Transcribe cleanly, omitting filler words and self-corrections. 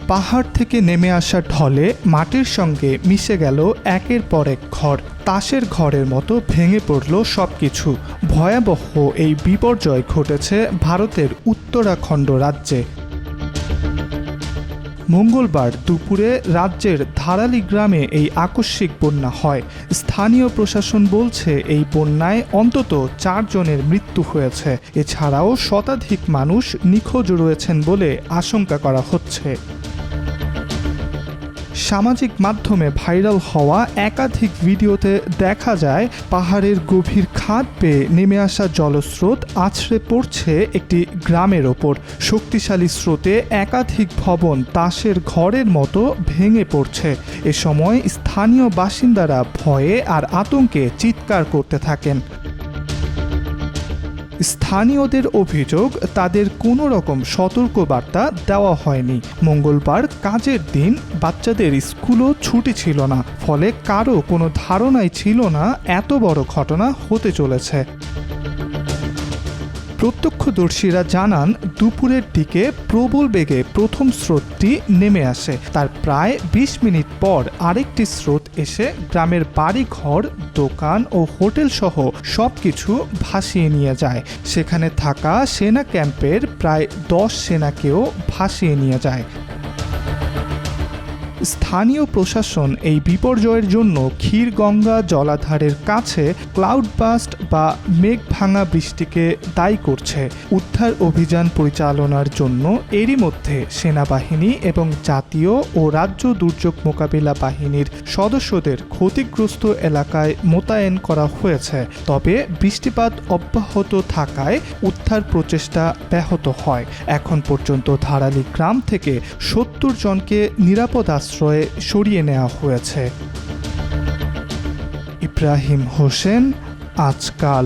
পাহাড় থেকে নেমে আসা ঢলে মাটির সঙ্গে মিশে গেল একের পর এক ঘর। তাসের ঘরের মতো ভেঙে পড়ল সবকিছু। ভয়াবহ এই বিপর্যয় ঘটেছে ভারতের উত্তরাখণ্ড রাজ্যে। মঙ্গলবার দুপুরে রাজ্যের ধারালি গ্রামে এই আকস্মিক বন্যা হয়। স্থানীয় প্রশাসন বলছে এই বন্যায় অন্তত 4 জনের মৃত্যু হয়েছে। এছাড়াও শতাধিক মানুষ নিখোঁজ রয়েছেন বলে আশঙ্কা করা হচ্ছে। সামাজিক মাধ্যমে ভাইরাল হওয়া একাধিক ভিডিওতে দেখা যায় পাহাড়ের গভীর খাদ পেয়ে নেমে আসা জলস্রোত আছড়ে পড়ছে একটি গ্রামের ওপর। শক্তিশালী স্রোতে একাধিক ভবন তাসের ঘরের মতো ভেঙে পড়ছে। এ সময় স্থানীয় বাসিন্দারা ভয়ে আর আতঙ্কে চিৎকার করতে থাকেন। স্থানীয়দের অভিযোগ, তাদের কোনো রকম সতর্কবার্তা দেওয়া হয়নি। মঙ্গলবার কাজের দিন, বাচ্চাদের স্কুলও ছুটি ছিল না, ফলে কারো কোনো ধারণাই ছিল না এত বড় ঘটনা হতে চলেছে। প্রত্যক্ষদর্শীরা জানান, দুপুরের দিকে প্রবল বেগে প্রথম স্রোতটি নেমে আসে। তার প্রায় 20 মিনিট পর আরেকটি স্রোত এসে গ্রামের বাড়িঘর, দোকান ও হোটেল সহ সবকিছু ভাসিয়ে নিয়ে যায়। সেখানে থাকা সেনা ক্যাম্পের প্রায় 10 সেনাকেও ভাসিয়ে নিয়ে যায়। স্থানীয় প্রশাসন এই বিপর্যয়ের জন্য ক্ষীরগঙ্গা জলাধারের কাছে ক্লাউড বাস্ট বা মেঘ ভাঙা বৃষ্টিকে দায়ী করছে। উদ্ধার অভিযান পরিচালনার জন্য এরই মধ্যে সেনাবাহিনী এবং জাতীয় ও রাজ্য দুর্যোগ মোকাবিলা বাহিনীর সদস্যদের ক্ষতিগ্রস্ত এলাকায় মোতায়েন করা হয়েছে। তবে বৃষ্টিপাত অব্যাহত থাকায় উদ্ধার প্রচেষ্টা ব্যাহত হয়। এখন পর্যন্ত ধারালি গ্রাম থেকে 70 জনকে নিরাপদ আশ্রয়ে সরিয়ে নেওয়া হয়েছে। ইব্রাহিম হোসেন, আজকাল।